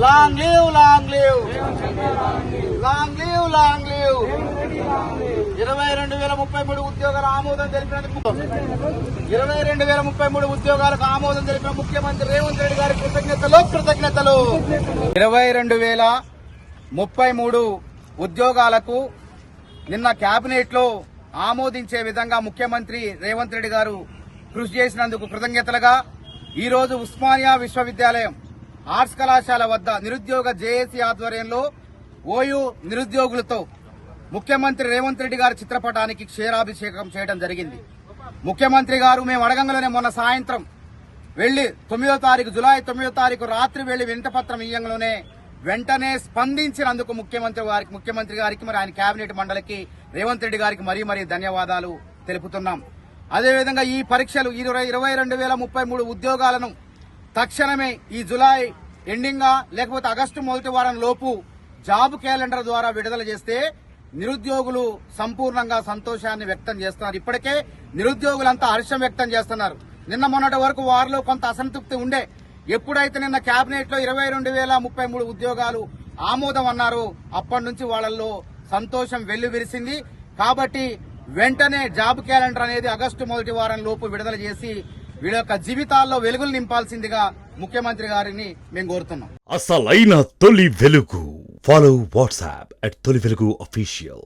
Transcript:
Long live long live long live long leave 22,033 ఉద్యోగాల ఆమోదం తెలిపినందుకు 22,033 ఉద్యోగాలకు ఆమోదం తెలిపిన ముఖ్యమంత్రి రేవంత్ రెడ్డి గారి కృతజ్ఞతలు 22,033 ఉద్యోగాలకు నిన్న కేబినెట్ లో ఆమోదించే విధంగా ముఖ్యమంత్రి రేవంత్ రెడ్డి గారు కృషి చేసినందుకు కృతజ్ఞతలుగా ఈ రోజు ఉస్మానియా విశ్వవిద్యాలయం ఆర్ట్స్ కళాశాల వద్ద నిరుద్యోగ జేఏసీ ఆధ్వర్యంలో ఓయూ నిరుద్యోగులతో ముఖ్యమంత్రి రేవంత్ రెడ్డి గారి చిత్రపటానికి క్షీరాభిషేకం చేయడం జరిగింది. ముఖ్యమంత్రి గారు మేము అడగంగానే మొన్న సాయంత్రం వెళ్లి జులై 9వ తారీఖు రాత్రి వెళ్లి వినతిపత్రం ఇయ్యంగానే వెంటనే స్పందించినందుకు ముఖ్యమంత్రి గారికి మరి ఆయన కేబినెట్ మండలికి రేవంత్ రెడ్డి గారికి మరీ ధన్యవాదాలు తెలుపుతున్నాం. అదేవిధంగా ఈ పరీక్షలు 22,033 ఉద్యోగాలను తక్షణమే ఈ జులై ఎండింగ్ లేకపోతే ఆగస్టు మొదటి వారం లోపు జాబ్ క్యాలెండర్ ద్వారా విడుదల చేస్తే నిరుద్యోగులు సంపూర్ణంగా సంతోషాన్ని వ్యక్తం చేస్తున్నారు. ఇప్పటికే నిరుద్యోగులంతా హర్షం వ్యక్తం చేస్తున్నారు. నిన్న మొన్నటి వరకు వారిలో కొంత అసంతృప్తి ఉండే. ఎప్పుడైతే నిన్న కేబినెట్ లో 22,033 ఉద్యోగాలు ఆమోదం అన్నారు అప్పటి నుంచి వాళ్లలో సంతోషం వెల్లువిరిసింది. కాబట్టి వెంటనే జాబ్ క్యాలెండర్ అనేది ఆగస్టు మొదటి వారం లోపు విడుదల చేసి వీళ్ళ యొక్క జీవితాల్లో వెలుగులు నింపాల్సిందిగా ముఖ్యమంత్రి గారిని మేము కోరుతున్నాం. అసలైన తొలి వెలుగు. ఫాలో వాట్సాప్ @తొలి వెలుగు అఫీషియల్.